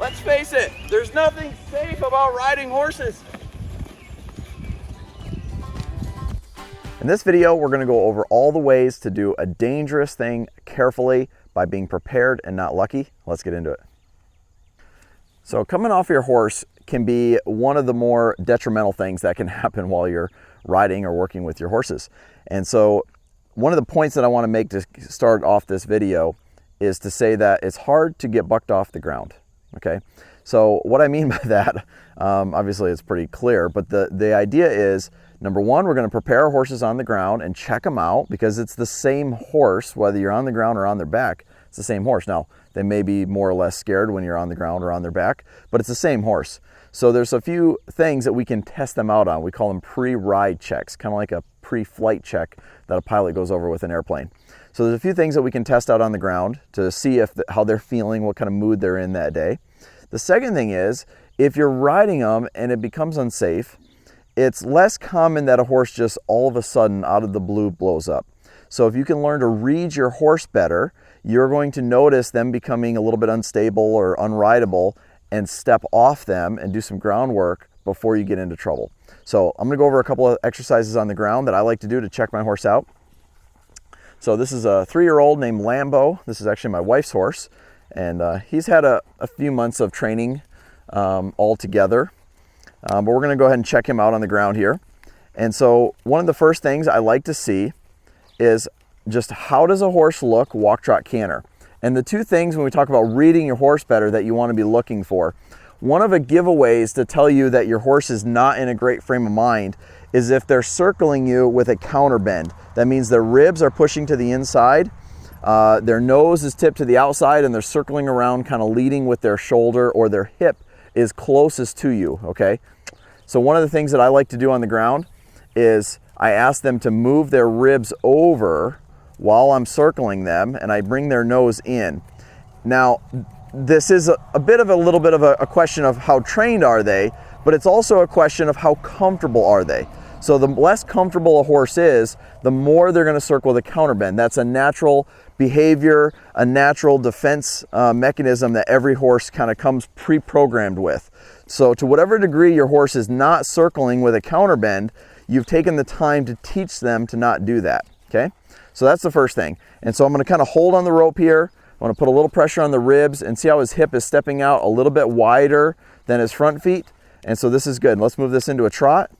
Let's face it, there's nothing safe about riding horses. In this video, we're going to go over all the ways to do a dangerous thing carefully by being prepared and not lucky. Let's get into it. So coming off your horse can be one of the more detrimental things that can happen while you're riding or working with your horses. And so one of the points that I want to make to start off this video is to say that it's hard to get bucked off the ground. Okay, so what I mean by that, obviously it's pretty clear, but the idea is, number one, we're going to prepare our horses on the ground and check them out, because it's the same horse, whether you're on the ground or on their back. It's the same horse. Now, they may be more or less scared when you're on the ground or on their back, but it's the same horse. So there's a few things that we can test them out on. We call them pre-ride checks, kind of like a pre-flight check that a pilot goes over with an airplane. So there's a few things that we can test out on the ground to see how they're feeling, what kind of mood they're in that day. The second thing is, if you're riding them and it becomes unsafe, it's less common that a horse just all of a sudden out of the blue blows up. So if you can learn to read your horse better, you're going to notice them becoming a little bit unstable or unrideable and step off them and do some groundwork before you get into trouble. So I'm going to go over a couple of exercises on the ground that I like to do to check my horse out. So this is a 3-year-old named Lambo. This is actually my wife's horse, and he's had a few months of training all together. But we're going to go ahead and check him out on the ground here. And so one of the first things I like to see is just how does a horse look walk, trot, canter. And the two things when we talk about reading your horse better that you want to be looking for, one of the giveaways to tell you that your horse is not in a great frame of mind is if they're circling you with a counter bend. That means their ribs are pushing to the inside, their nose is tipped to the outside, and they're circling around kind of leading with their shoulder, or their hip is closest to you, okay? So one of the things that I like to do on the ground is I ask them to move their ribs over while I'm circling them, and I bring their nose in. Now, this is a little bit of a question of how trained are they, but it's also a question of how comfortable are they. So the less comfortable a horse is, the more they're going to circle the counter bend. That's a natural behavior, a natural defense mechanism that every horse kind of comes pre-programmed with. So to whatever degree your horse is not circling with a counter bend, you've taken the time to teach them to not do that, okay? So that's the first thing. And so I'm going to kind of hold on the rope here. I want to put a little pressure on the ribs and see how his hip is stepping out a little bit wider than his front feet. And so this is good. Let's move this into a trot.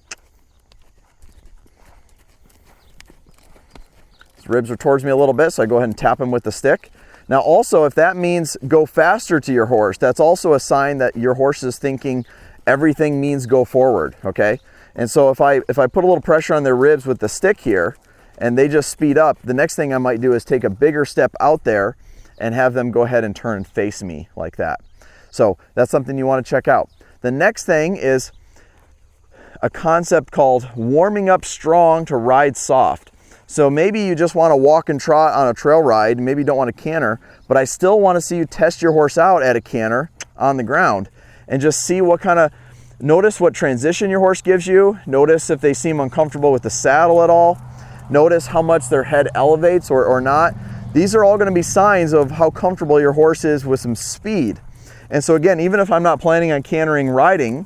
His ribs are towards me a little bit, so I go ahead and tap him with the stick. Now also, if that means go faster to your horse, that's also a sign that your horse is thinking everything means go forward, okay? And so if I put a little pressure on their ribs with the stick here and they just speed up, the next thing I might do is take a bigger step out there and have them go ahead and turn and face me like that. So that's something you want to check out. The next thing is a concept called warming up strong to ride soft. So maybe you just want to walk and trot on a trail ride, maybe you don't want to canter, but I still want to see you test your horse out at a canter on the ground and just see what kind of, notice what transition your horse gives you, notice if they seem uncomfortable with the saddle at all, notice how much their head elevates or not. These are all going to be signs of how comfortable your horse is with some speed. And so again, even if I'm not planning on cantering riding,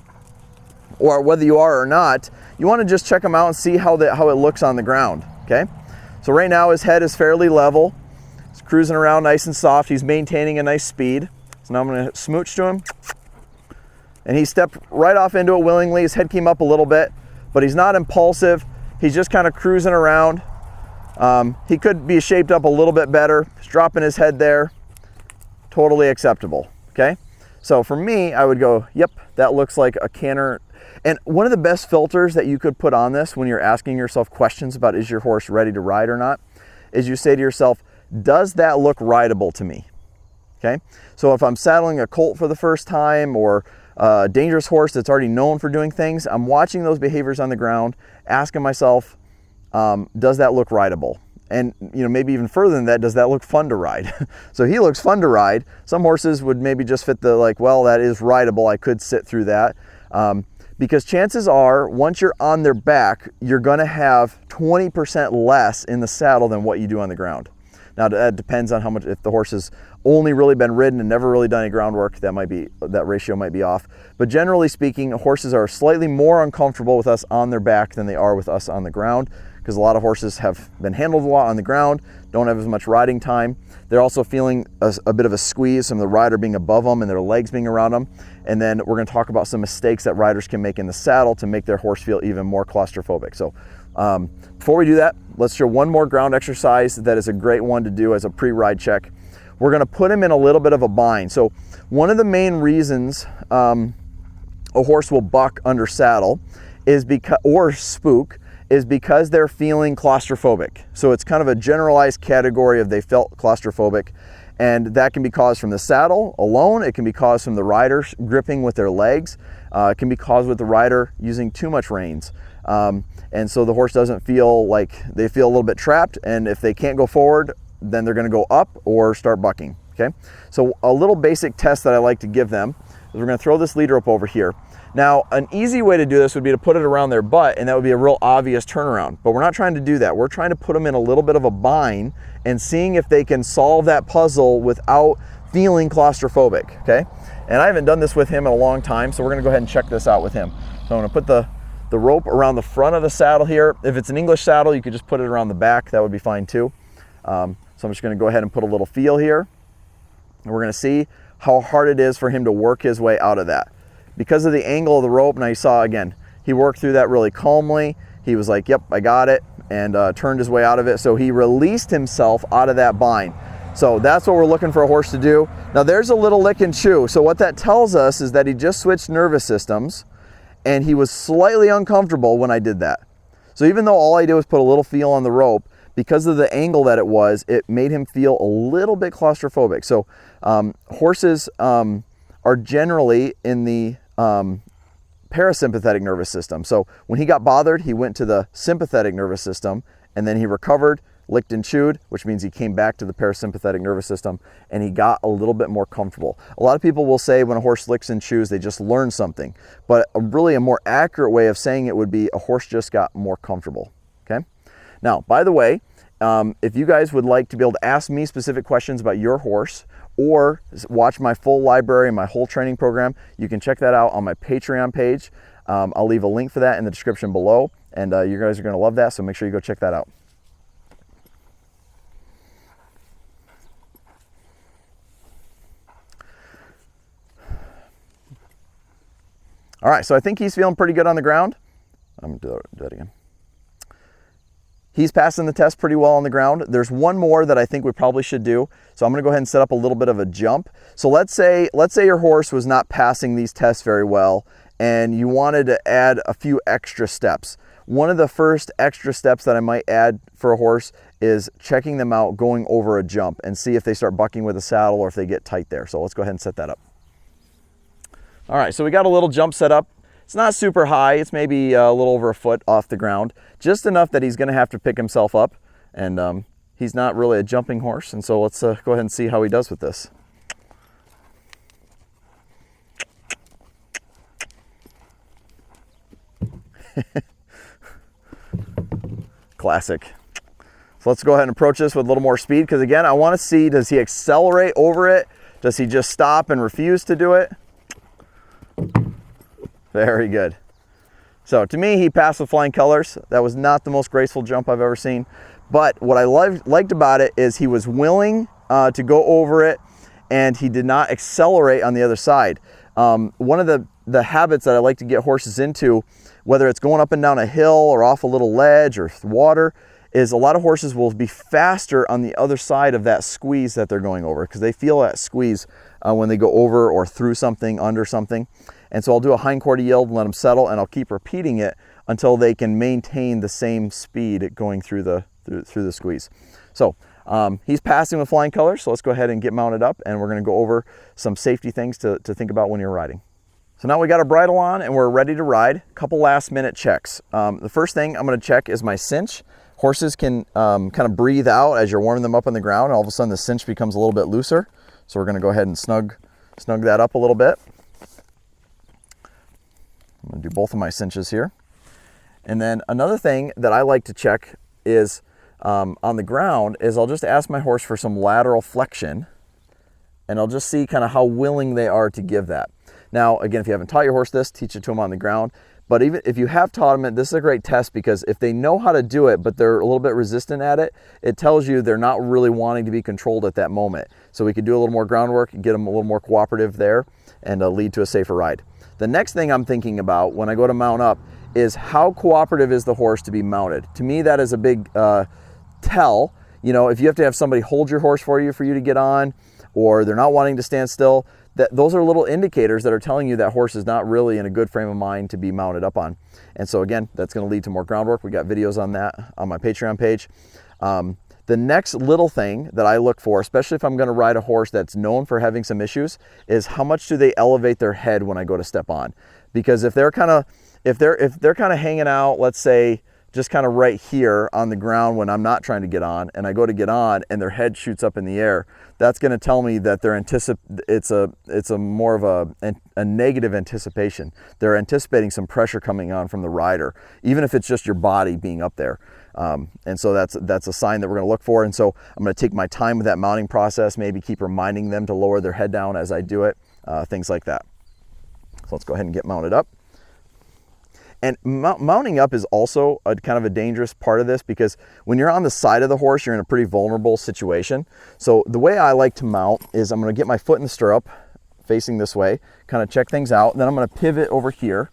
or whether you are or not, you want to just check them out and see how it looks on the ground, okay? So right now his head is fairly level. He's cruising around nice and soft. He's maintaining a nice speed. So now I'm going to smooch to him. And he stepped right off into it willingly. His head came up a little bit, but he's not impulsive. He's just kind of cruising around. He could be shaped up a little bit better. He's dropping his head there. Totally acceptable, okay? So for me, I would go, yep, that looks like a canter. And one of the best filters that you could put on this when you're asking yourself questions about is your horse ready to ride or not, is you say to yourself, does that look rideable to me? Okay, so if I'm saddling a colt for the first time or a dangerous horse that's already known for doing things, I'm watching those behaviors on the ground, asking myself, does that look rideable? And maybe even further than that, does that look fun to ride? So he looks fun to ride. Some horses would maybe just fit the well, that is rideable, I could sit through that. Because chances are, once you're on their back, you're gonna have 20% less in the saddle than what you do on the ground. Now that depends on how much, if the horse has only really been ridden and never really done any groundwork, that ratio might be off. But generally speaking, horses are slightly more uncomfortable with us on their back than they are with us on the ground, because a lot of horses have been handled a lot on the ground, don't have as much riding time. They're also feeling a bit of a squeeze from the rider being above them and their legs being around them. And then we're going to talk about some mistakes that riders can make in the saddle to make their horse feel even more claustrophobic. So before we do that, let's show one more ground exercise that is a great one to do as a pre-ride check. We're going to put him in a little bit of a bind. So one of the main reasons a horse will buck under saddle is because, or spook, is because they're feeling claustrophobic. So it's kind of a generalized category of they felt claustrophobic, and that can be caused from the saddle alone. It can be caused from the rider gripping with their legs. It can be caused with the rider using too much reins. And so the horse doesn't feel like, they feel a little bit trapped, and if they can't go forward, then they're gonna go up or start bucking, okay? So a little basic test that I like to give them is we're gonna throw this lead rope over here. Now, an easy way to do this would be to put it around their butt, and that would be a real obvious turnaround, but we're not trying to do that. We're trying to put them in a little bit of a bind and seeing if they can solve that puzzle without feeling claustrophobic, okay? And I haven't done this with him in a long time, so we're gonna go ahead and check this out with him. So I'm gonna put the rope around the front of the saddle here. If it's an English saddle, you could just put it around the back. That would be fine too. So I'm just gonna go ahead and put a little feel here. And we're gonna see how hard it is for him to work his way out of that. Because of the angle of the rope, now you saw again, he worked through that really calmly. He was like, yep, I got it, and turned his way out of it. So he released himself out of that bind. So that's what we're looking for a horse to do. Now there's a little lick and chew. So what that tells us is that he just switched nervous systems, and he was slightly uncomfortable when I did that. So even though all I did was put a little feel on the rope, because of the angle that it was, it made him feel a little bit claustrophobic. So horses are generally in the parasympathetic nervous system. So when he got bothered, he went to the sympathetic nervous system, and then he recovered, licked and chewed, which means he came back to the parasympathetic nervous system, and he got a little bit more comfortable. A lot of people will say when a horse licks and chews, they just learned something, but really a more accurate way of saying it would be a horse just got more comfortable, okay? Now, by the way, if you guys would like to be able to ask me specific questions about your horse, or watch my full library and my whole training program, you can check that out on my Patreon page. I'll leave a link for that in the description below, and you guys are gonna love that, so make sure you go check that out. All right, so I think he's feeling pretty good on the ground. I'm gonna do that again. He's passing the test pretty well on the ground. There's one more that I think we probably should do. So I'm gonna go ahead and set up a little bit of a jump. So let's say your horse was not passing these tests very well, and you wanted to add a few extra steps. One of the first extra steps that I might add for a horse is checking them out going over a jump and see if they start bucking with a saddle or if they get tight there. So let's go ahead and set that up. All right, so we got a little jump set up. It's not super high, it's maybe a little over a foot off the ground, just enough that he's gonna have to pick himself up, and he's not really a jumping horse, and so let's go ahead and see how he does with this. Classic. So let's go ahead and approach this with a little more speed, because again, I wanna see, does he accelerate over it? Does he just stop and refuse to do it? Very good. So to me, he passed with flying colors. That was not the most graceful jump I've ever seen. But what I liked about it is he was willing to go over it, and he did not accelerate on the other side. One of the habits that I like to get horses into, whether it's going up and down a hill or off a little ledge or water, is a lot of horses will be faster on the other side of that squeeze that they're going over, because they feel that squeeze when they go over or through something, under something. And so I'll do a hindquarter yield and let them settle, and I'll keep repeating it until they can maintain the same speed going through the squeeze. So he's passing with flying colors, so let's go ahead and get mounted up, and we're gonna go over some safety things to think about when you're riding. So now we got our bridle on and we're ready to ride. A couple last minute checks. The first thing I'm gonna check is my cinch. Horses can kind of breathe out as you're warming them up on the ground, and all of a sudden the cinch becomes a little bit looser. So we're gonna go ahead and snug that up a little bit. I'm gonna do both of my cinches here. And then another thing that I like to check is on the ground is I'll just ask my horse for some lateral flexion, and I'll just see kind of how willing they are to give that. Now, again, if you haven't taught your horse this, teach it to them on the ground. But even if you have taught them it, this is a great test, because if they know how to do it, but they're a little bit resistant at it, it tells you they're not really wanting to be controlled at that moment. So we could do a little more groundwork, get them a little more cooperative there, and lead to a safer ride. The next thing I'm thinking about when I go to mount up is how cooperative is the horse to be mounted. To me, that is a big tell. You know, if you have to have somebody hold your horse for you to get on, or they're not wanting to stand still, those are little indicators that are telling you that horse is not really in a good frame of mind to be mounted up on. And so again, that's going to lead to more groundwork. We got videos on that on my Patreon page. The next little thing that I look for, especially if I'm going to ride a horse that's known for having some issues, is how much do they elevate their head when I go to step on. Because if they're kind of hanging out, let's say just kind of right here on the ground when I'm not trying to get on, and I go to get on and their head shoots up in the air, that's going to tell me that it's a more of a negative anticipation. They're anticipating some pressure coming on from the rider, even if it's just your body being up there. And so that's a sign that we're going to look for. And so I'm going to take my time with that mounting process, maybe keep reminding them to lower their head down as I do it, things like that. So let's go ahead and get mounted up. And mounting up is also a kind of a dangerous part of this, because when you're on the side of the horse, you're in a pretty vulnerable situation. So the way I like to mount is I'm going to get my foot in the stirrup facing this way, kind of check things out. Then I'm going to pivot over here.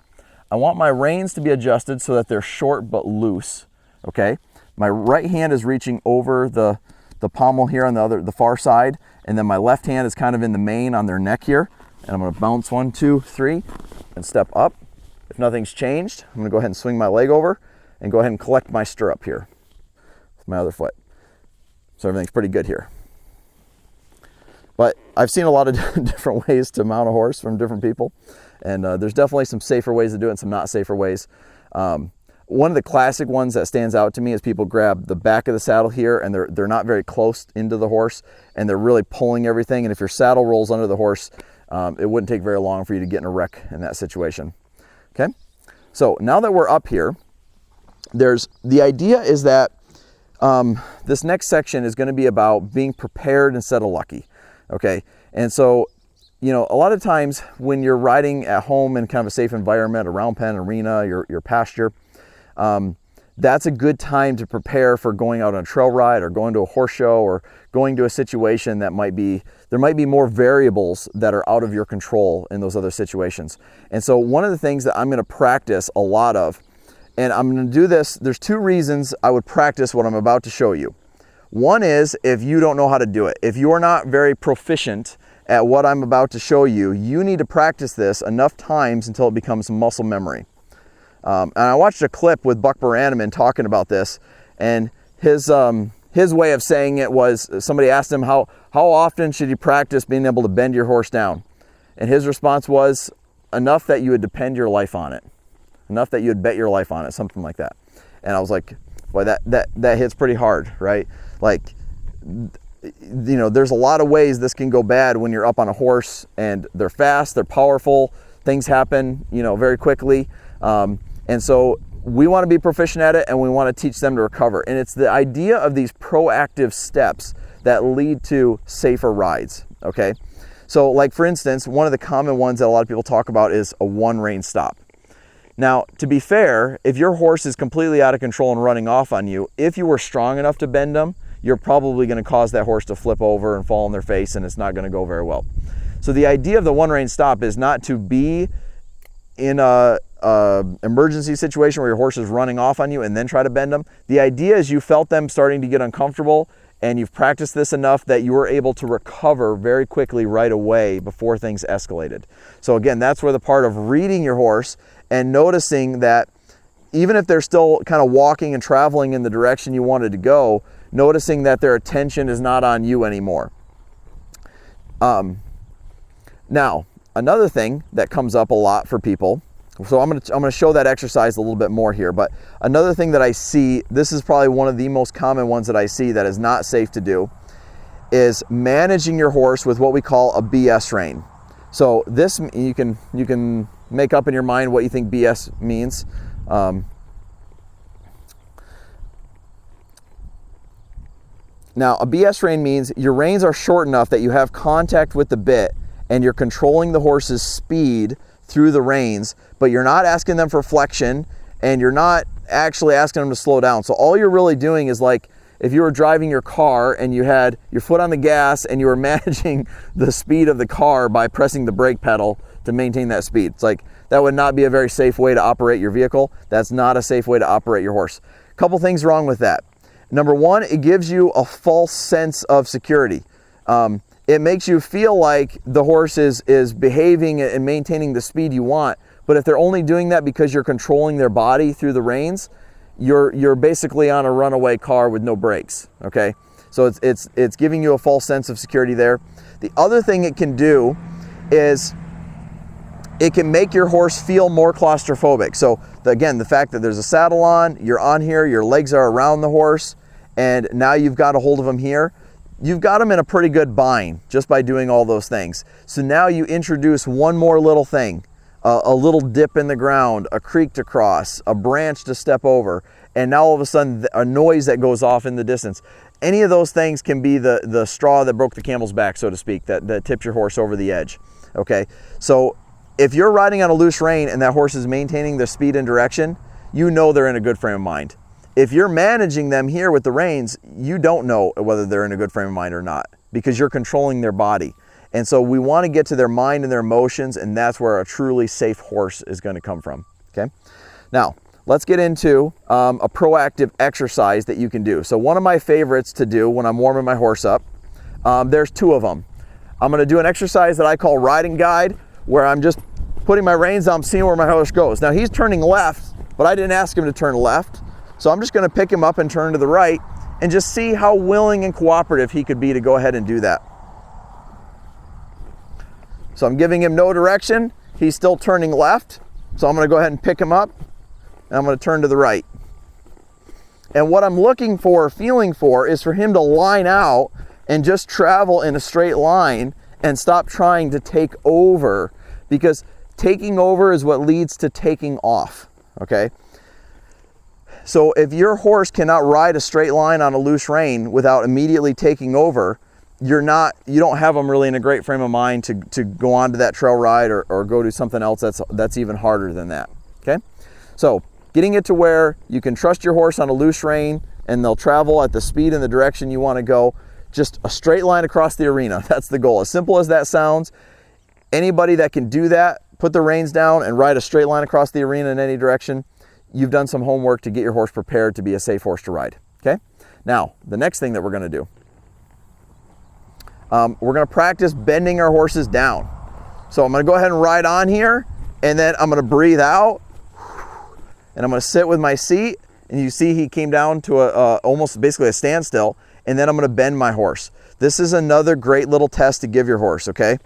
I want my reins to be adjusted so that they're short but loose. Okay. My right hand is reaching over the pommel here on the far side. And then my left hand is kind of in the mane on their neck here. And I'm going to bounce 1, 2, 3 and step up. If nothing's changed, I'm going to go ahead and swing my leg over and go ahead and collect my stirrup here with my other foot. So everything's pretty good here. But I've seen a lot of different ways to mount a horse from different people. And there's definitely some safer ways to do it and some not safer ways. One of the classic ones that stands out to me is people grab the back of the saddle here, and they're not very close into the horse, and they're really pulling everything. And if your saddle rolls under the horse, it wouldn't take very long for you to get in a wreck in that situation. Okay, so now that we're up here, the idea is that this next section is going to be about being prepared instead of lucky. Okay, and so, you know, a lot of times when you're riding at home in kind of a safe environment, a round pen, arena, your pasture, that's a good time to prepare for going out on a trail ride or going to a horse show or going to a situation that there might be more variables that are out of your control in those other situations. And so one of the things that I'm going to practice a lot of, and I'm going to do this, there's 2 reasons I would practice what I'm about to show you. One is if you don't know how to do it. If you're not very proficient at what I'm about to show you, you need to practice this enough times until it becomes muscle memory. And I watched a clip with Buck Brannaman talking about this, and his way of saying it was, somebody asked him how often should you practice being able to bend your horse down? And his response was, enough that you would depend your life on it. Enough that you would bet your life on it, something like that. And I was like, boy, that hits pretty hard, right? Like, you know, there's a lot of ways this can go bad when you're up on a horse and they're fast, they're powerful, things happen, you know, very quickly. And so we want to be proficient at it, and we want to teach them to recover. And it's the idea of these proactive steps that lead to safer rides, okay? So like, for instance, one of the common ones that a lot of people talk about is a 1-rein stop. Now, to be fair, if your horse is completely out of control and running off on you, if you were strong enough to bend them, you're probably going to cause that horse to flip over and fall on their face, and it's not going to go very well. So the idea of the 1-rein stop is not to be in a emergency situation where your horse is running off on you and then try to bend them. The idea is you felt them starting to get uncomfortable, and you've practiced this enough that you were able to recover very quickly right away before things escalated. So again, that's where the part of reading your horse and noticing that even if they're still kind of walking and traveling in the direction you wanted to go, noticing that their attention is not on you anymore. Now, another thing that comes up a lot for people, so I'm gonna show that exercise a little bit more here, but another thing that I see, this is probably one of the most common ones that I see that is not safe to do, is managing your horse with what we call a BS rein. So this, you can make up in your mind what you think BS means. Now, a BS rein means your reins are short enough that you have contact with the bit and you're controlling the horse's speed through the reins, but you're not asking them for flexion and you're not actually asking them to slow down. So all you're really doing is like if you were driving your car and you had your foot on the gas and you were managing the speed of the car by pressing the brake pedal to maintain that speed. It's like that would not be a very safe way to operate your vehicle. That's not a safe way to operate your horse. A couple things wrong with that. Number one, it gives you a false sense of security. It makes you feel like the horse is behaving and maintaining the speed you want, but if they're only doing that because you're controlling their body through the reins, you're basically on a runaway car with no brakes, okay? So it's giving you a false sense of security there. The other thing it can do is it can make your horse feel more claustrophobic. So again, the fact that there's a saddle on, you're on here, your legs are around the horse, and now you've got a hold of him here, you've got him in a pretty good bind just by doing all those things. So now you introduce one more little thing, a little dip in the ground, a creek to cross, a branch to step over, and now all of a sudden a noise that goes off in the distance. Any of those things can be the straw that broke the camel's back, so to speak, that tips your horse over the edge, okay? So if you're riding on a loose rein and that horse is maintaining their speed and direction, you know they're in a good frame of mind. If you're managing them here with the reins, you don't know whether they're in a good frame of mind or not because you're controlling their body. And so we want to get to their mind and their emotions, and that's where a truly safe horse is going to come from, okay? Now, let's get into a proactive exercise that you can do. So one of my favorites to do when I'm warming my horse up, there's two of them. I'm going to do an exercise that I call ride and guide, where I'm just putting my reins down, seeing where my horse goes. Now he's turning left, but I didn't ask him to turn left. So I'm just gonna pick him up and turn to the right and just see how willing and cooperative he could be to go ahead and do that. So I'm giving him no direction. He's still turning left. So I'm gonna go ahead and pick him up and I'm gonna turn to the right. And what I'm looking for, feeling for, is for him to line out and just travel in a straight line and stop trying to take over, because taking over is what leads to taking off, okay? So if your horse cannot ride a straight line on a loose rein without immediately taking over, you don't have them really in a great frame of mind to go on to that trail ride or go do something else that's even harder than that, okay? So getting it to where you can trust your horse on a loose rein and they'll travel at the speed and the direction you want to go, just a straight line across the arena. That's the goal. As simple as that sounds, anybody that can do that, put the reins down and ride a straight line across the arena in any direction, you've done some homework to get your horse prepared to be a safe horse to ride, okay? Now, the next thing that we're gonna do, we're gonna practice bending our horses down. So I'm gonna go ahead and ride on here, and then I'm gonna breathe out, and I'm gonna sit with my seat, and you see he came down to almost basically a standstill, and then I'm gonna bend my horse. This is another great little test to give your horse, okay?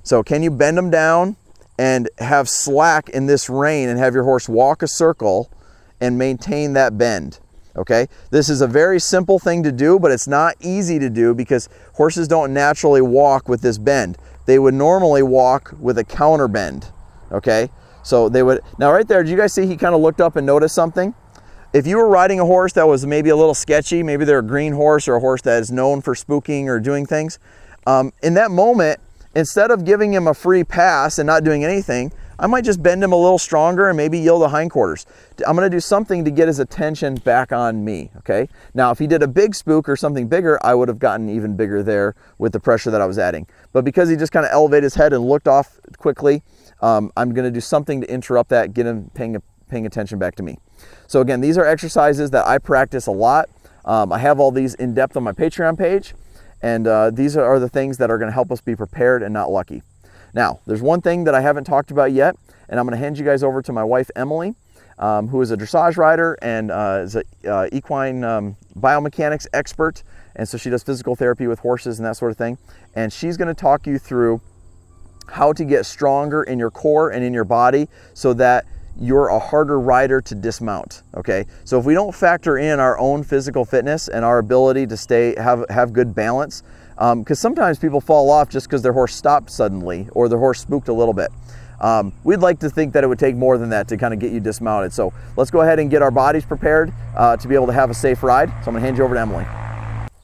So can you bend them down and have slack in this rein and have your horse walk a circle and maintain that bend, okay? This is a very simple thing to do, but it's not easy to do because horses don't naturally walk with this bend. They would normally walk with a counter bend, okay? So they would, now right there, did you guys see he kind of looked up and noticed something? If you were riding a horse that was maybe a little sketchy, maybe they're a green horse or a horse that is known for spooking or doing things, in that moment, instead of giving him a free pass and not doing anything, I might just bend him a little stronger and maybe yield the hindquarters. I'm gonna do something to get his attention back on me, okay? Now, if he did a big spook or something bigger, I would have gotten even bigger there with the pressure that I was adding. But because he just kind of elevated his head and looked off quickly, I'm gonna do something to interrupt that, get him paying attention back to me. So again, these are exercises that I practice a lot. I have all these in depth on my Patreon page. And these are the things that are going to help us be prepared and not lucky. Now, there's one thing that I haven't talked about yet, and I'm going to hand you guys over to my wife, Emily, who is a dressage rider and is an equine biomechanics expert. And so she does physical therapy with horses and that sort of thing. And she's going to talk you through how to get stronger in your core and in your body so that you're a harder rider to dismount, okay? So if we don't factor in our own physical fitness and our ability to have good balance, because sometimes people fall off just because their horse stopped suddenly or their horse spooked a little bit. We'd like to think that it would take more than that to kind of get you dismounted. So let's go ahead and get our bodies prepared to be able to have a safe ride. So I'm gonna hand you over to Emily.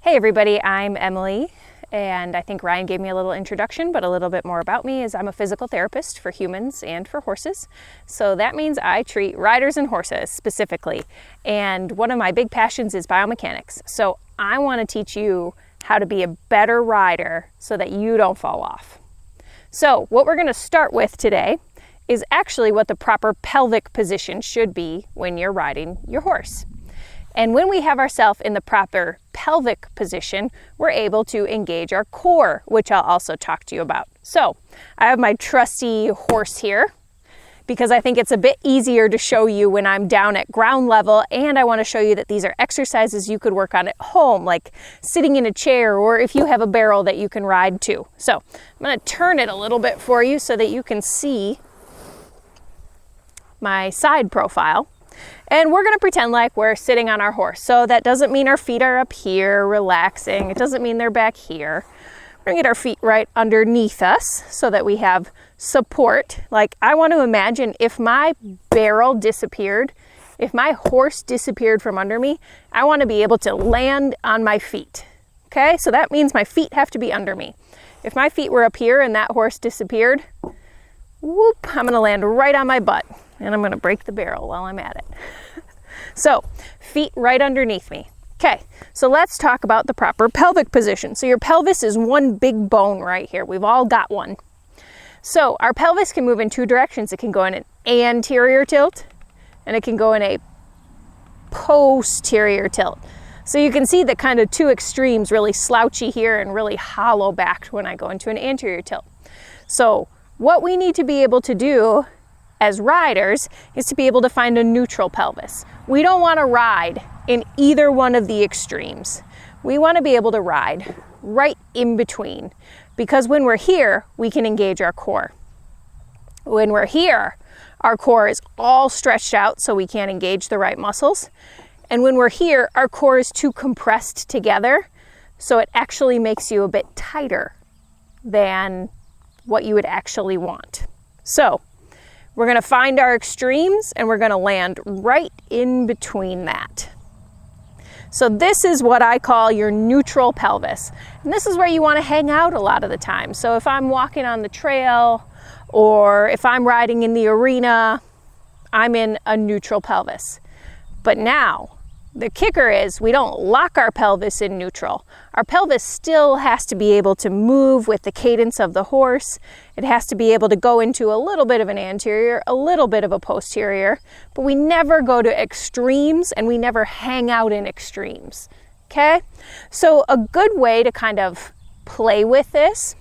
Hey everybody, I'm Emily, and I think Ryan gave me a little introduction, but a little bit more about me is I'm a physical therapist for humans and for horses. So that means I treat riders and horses specifically. And one of my big passions is biomechanics. So I want to teach you how to be a better rider so that you don't fall off. So what we're going to start with today is actually what the proper pelvic position should be when you're riding your horse. And when we have ourselves in the proper pelvic position, we're able to engage our core, which I'll also talk to you about. So I have my trusty horse here because I think it's a bit easier to show you when I'm down at ground level, and I want to show you that these are exercises you could work on at home, like sitting in a chair, or if you have a barrel that you can ride to. So I'm going to turn it a little bit for you so that you can see my side profile. And we're going to pretend like we're sitting on our horse. So that doesn't mean our feet are up here relaxing. It doesn't mean they're back here. We're going to get our feet right underneath us so that we have support. Like, I want to imagine if my barrel disappeared, if my horse disappeared from under me, I want to be able to land on my feet. Okay, so that means my feet have to be under me. If my feet were up here and that horse disappeared, whoop, I'm going to land right on my butt. And I'm going to break the barrel while I'm at it. So, feet right underneath me. Okay, so let's talk about the proper pelvic position. So your pelvis is one big bone right here. We've all got one. So our pelvis can move in two directions. It can go in an anterior tilt, and it can go in a posterior tilt. So you can see the kind of two extremes, really slouchy here and really hollow backed when I go into an anterior tilt. So what we need to be able to do as riders is to be able to find a neutral pelvis. We don't want to ride in either one of the extremes. We want to be able to ride right in between, because when we're here, we can engage our core. When we're here, our core is all stretched out so we can't engage the right muscles. And when we're here, our core is too compressed together, so it actually makes you a bit tighter than what you would actually want. So we're going to find our extremes and we're going to land right in between that. So this is what I call your neutral pelvis. And this is where you want to hang out a lot of the time. So if I'm walking on the trail or if I'm riding in the arena, I'm in a neutral pelvis. But now, the kicker is we don't lock our pelvis in neutral. Our pelvis still has to be able to move with the cadence of the horse. It has to be able to go into a little bit of an anterior, a little bit of a posterior, but we never go to extremes and we never hang out in extremes. Okay? So a good way to kind of play with this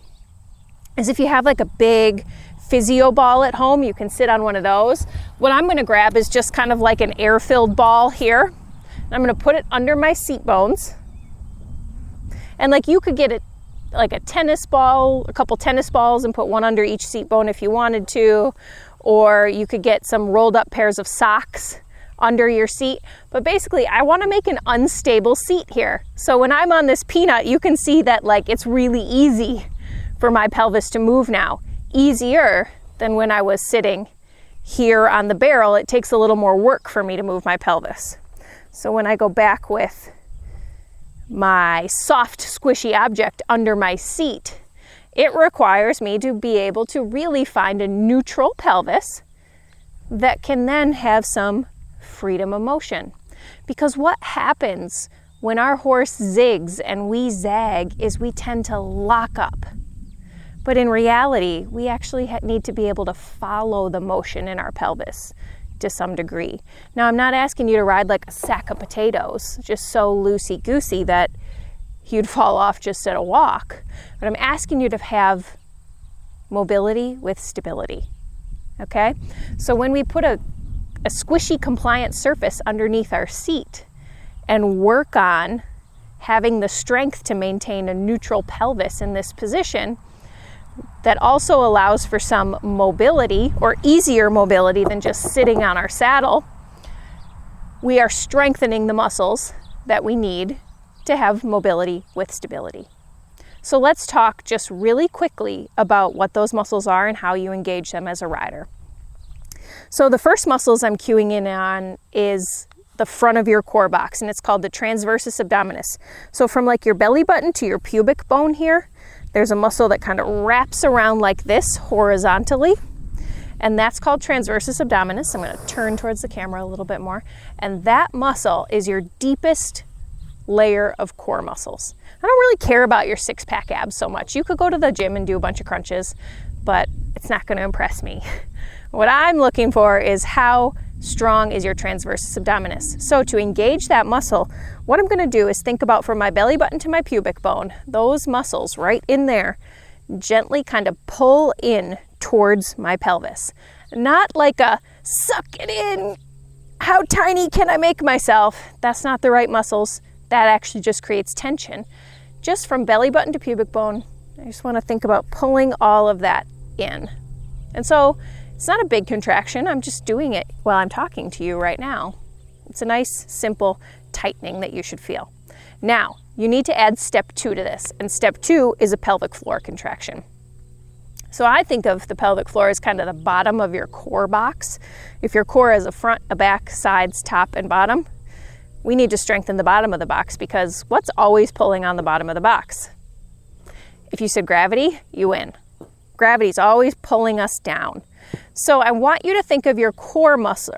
is if you have like a big physio ball at home, you can sit on one of those. What I'm going to grab is just kind of like an air-filled ball here. I'm going to put it under my seat bones. And like you could get it like a tennis ball, a couple tennis balls, and put one under each seat bone if you wanted to. Or you could get some rolled up pairs of socks under your seat. But basically, I want to make an unstable seat here. So when I'm on this peanut, you can see that like it's really easy for my pelvis to move now. Easier than when I was sitting here on the barrel. It takes a little more work for me to move my pelvis. So when I go back with my soft, squishy object under my seat, it requires me to be able to really find a neutral pelvis that can then have some freedom of motion. Because what happens when our horse zigs and we zag is we tend to lock up. But in reality, we actually need to be able to follow the motion in our pelvis to some degree. Now, I'm not asking you to ride like a sack of potatoes, just so loosey-goosey that you'd fall off just at a walk. But I'm asking you to have mobility with stability, okay? So when we put a squishy compliant surface underneath our seat and work on having the strength to maintain a neutral pelvis in this position, that also allows for some mobility, or easier mobility than just sitting on our saddle, we are strengthening the muscles that we need to have mobility with stability. So let's talk just really quickly about what those muscles are and how you engage them as a rider. So the first muscles I'm cueing in on is the front of your core box, and it's called the transversus abdominis. So from like your belly button to your pubic bone here, there's a muscle that kind of wraps around like this horizontally, and that's called transversus abdominis. I'm going to turn towards the camera a little bit more, and that muscle is your deepest layer of core muscles. I don't really care about your six-pack abs so much. You could go to the gym and do a bunch of crunches, but it's not going to impress me. What I'm looking for is how strong is your transversus abdominis. So to engage that muscle, what I'm going to do is think about from my belly button to my pubic bone, those muscles right in there, gently kind of pull in towards my pelvis. Not like a suck it in, how tiny can I make myself? That's not the right muscles. That actually just creates tension. Just from belly button to pubic bone, I just want to think about pulling all of that in. And so it's not a big contraction. I'm just doing it while I'm talking to you right now. It's a nice, simple tightening that you should feel. Now, you need to add step 2 to this, and step 2 is a pelvic floor contraction. So I think of the pelvic floor as kind of the bottom of your core box. If your core has a front, a back, sides, top, and bottom, we need to strengthen the bottom of the box, because what's always pulling on the bottom of the box? If you said gravity, you win. Gravity's always pulling us down. So I want you to think of your core muscle,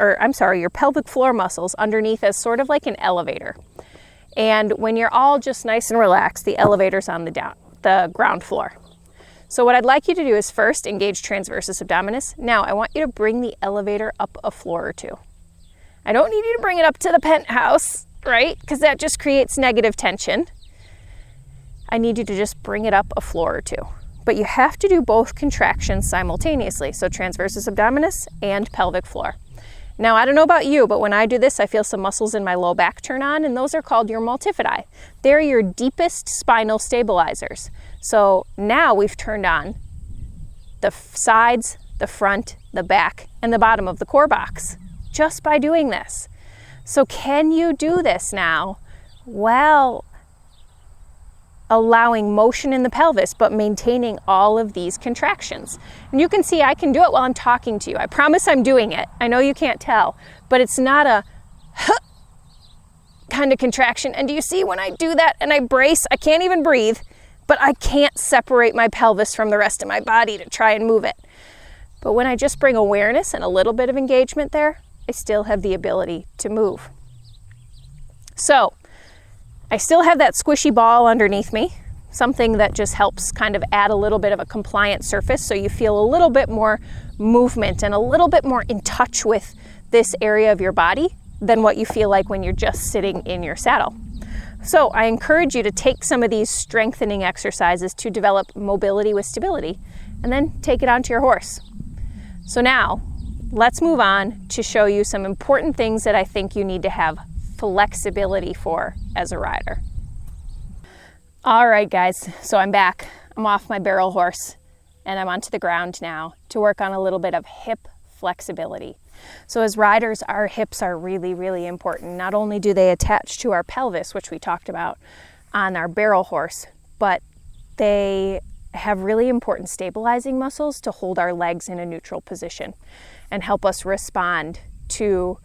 your pelvic floor muscles underneath as sort of like an elevator. And when you're all just nice and relaxed, the elevator's on the ground floor. So what I'd like you to do is first engage transversus abdominis. Now I want you to bring the elevator up a floor or two. I don't need you to bring it up to the penthouse, right? Because that just creates negative tension. I need you to just bring it up a floor or two. But you have to do both contractions simultaneously. So transversus abdominis and pelvic floor. Now, I don't know about you, but when I do this, I feel some muscles in my low back turn on, and those are called your multifidi. They're your deepest spinal stabilizers. So now we've turned on the sides, the front, the back, and the bottom of the core box just by doing this. So can you do this now? Well, allowing motion in the pelvis, but maintaining all of these contractions. And you can see I can do it while I'm talking to you. I promise I'm doing it. I know you can't tell, but it's not a kind of contraction. And do you see when I do that and I brace, I can't even breathe, but I can't separate my pelvis from the rest of my body to try and move it. But when I just bring awareness and a little bit of engagement there, I still have the ability to move. So I still have that squishy ball underneath me, something that just helps kind of add a little bit of a compliant surface so you feel a little bit more movement and a little bit more in touch with this area of your body than what you feel like when you're just sitting in your saddle. So I encourage you to take some of these strengthening exercises to develop mobility with stability, and then take it onto your horse. So now let's move on to show you some important things that I think you need to have flexibility for as a rider. All right, guys, so I'm back. I'm off my barrel horse and I'm onto the ground now to work on a little bit of hip flexibility. So as riders, our hips are really, really important. Not only do they attach to our pelvis, which we talked about on our barrel horse, but they have really important stabilizing muscles to hold our legs in a neutral position and help us respond to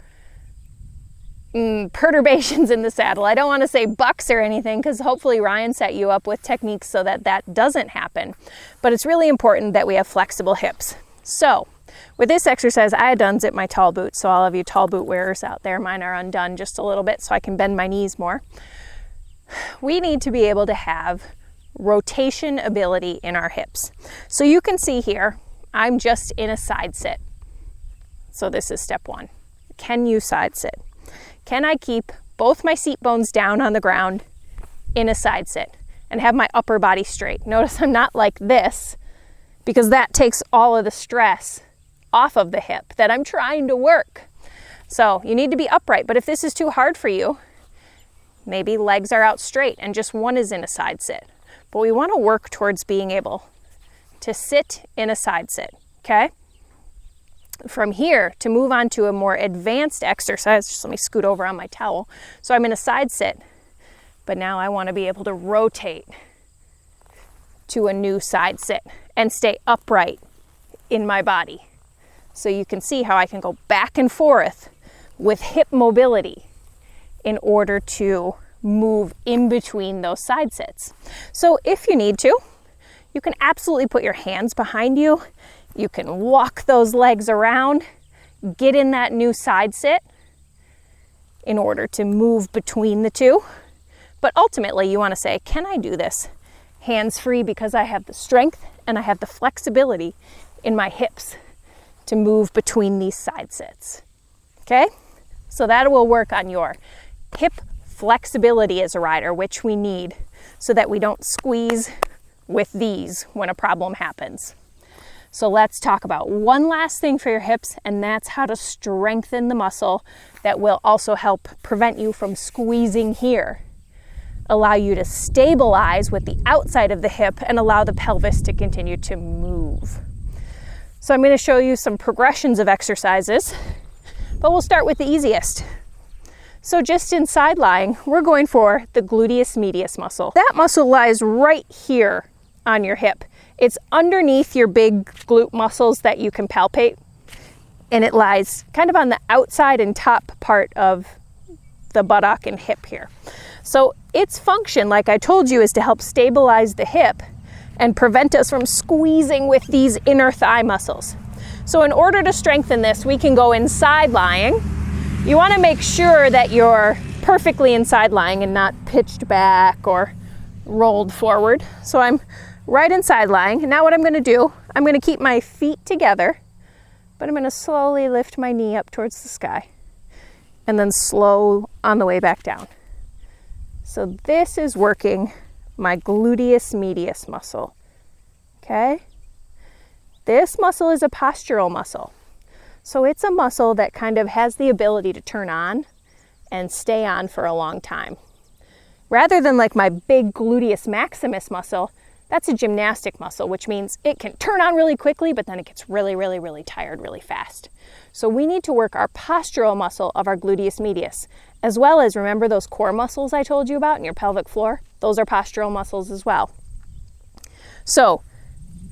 perturbations in the saddle. I don't want to say bucks or anything, because hopefully Ryan set you up with techniques so that that doesn't happen. But it's really important that we have flexible hips. So with this exercise, I had to unzip my tall boots. So all of you tall boot wearers out there, mine are undone just a little bit so I can bend my knees more. We need to be able to have rotation ability in our hips. So you can see here, I'm just in a side sit. So this is step 1. Can you side sit? Can I keep both my seat bones down on the ground in a side sit and have my upper body straight? Notice I'm not like this, because that takes all of the stress off of the hip that I'm trying to work. So you need to be upright, but if this is too hard for you, maybe legs are out straight and just one is in a side sit. But we want to work towards being able to sit in a side sit, okay? From here, to move on to a more advanced exercise, just let me scoot over on my towel. So I'm in a side sit, but now I want to be able to rotate to a new side sit and stay upright in my body. So you can see how I can go back and forth with hip mobility in order to move in between those side sits. So if you need to, you can absolutely put your hands behind you. You can walk those legs around, get in that new side sit in order to move between the two. But ultimately you want to say, can I do this hands-free because I have the strength and I have the flexibility in my hips to move between these side sits? Okay? So that will work on your hip flexibility as a rider, which we need so that we don't squeeze with these when a problem happens. So let's talk about one last thing for your hips, and that's how to strengthen the muscle that will also help prevent you from squeezing here. Allow you to stabilize with the outside of the hip and allow the pelvis to continue to move. So I'm going to show you some progressions of exercises, but we'll start with the easiest. So just in side lying, we're going for the gluteus medius muscle. That muscle lies right here on your hip. It's underneath your big glute muscles that you can palpate, and it lies kind of on the outside and top part of the buttock and hip here. So its function, like I told you, is to help stabilize the hip and prevent us from squeezing with these inner thigh muscles. So in order to strengthen this, we can go in side lying. You want to make sure that you're perfectly in side lying and not pitched back or rolled forward. So I'm right in side lying. And now what I'm going to do, I'm going to keep my feet together, but I'm going to slowly lift my knee up towards the sky and then slow on the way back down. So this is working my gluteus medius muscle. Okay? This muscle is a postural muscle. So it's a muscle that kind of has the ability to turn on and stay on for a long time. Rather than like my big gluteus maximus muscle, that's a gymnastic muscle, which means it can turn on really quickly, but then it gets really tired really fast. So we need to work our postural muscle of our gluteus medius, as well as, remember those core muscles I told you about in your pelvic floor? Those are postural muscles as well. So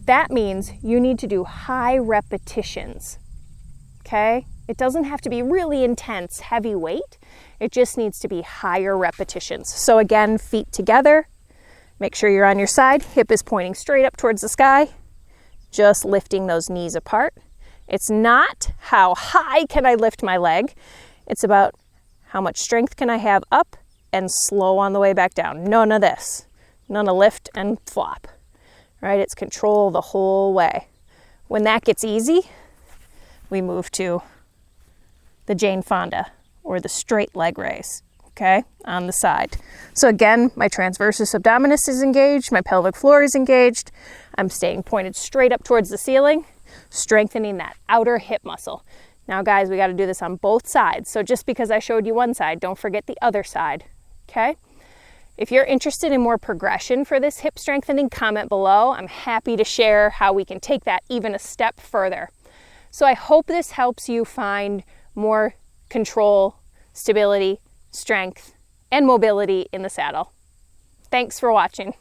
that means you need to do high repetitions, okay? It doesn't have to be really intense, heavy weight. It just needs to be higher repetitions. So again, feet together. Make sure you're on your side. Hip is pointing straight up towards the sky. Just lifting those knees apart. It's not how high can I lift my leg. It's about how much strength can I have up and slow on the way back down. None of this. None of lift and flop. Right? It's control the whole way. When that gets easy, we move to the Jane Fonda or the straight leg raise. Okay, on the side. So again, my transversus abdominis is engaged, my pelvic floor is engaged. I'm staying pointed straight up towards the ceiling, strengthening that outer hip muscle. Now guys, we got to do this on both sides. So just because I showed you one side, don't forget the other side, okay? If you're interested in more progression for this hip strengthening, comment below. I'm happy to share how we can take that even a step further. So I hope this helps you find more control, stability, strength, and mobility in the saddle. Thanks for watching.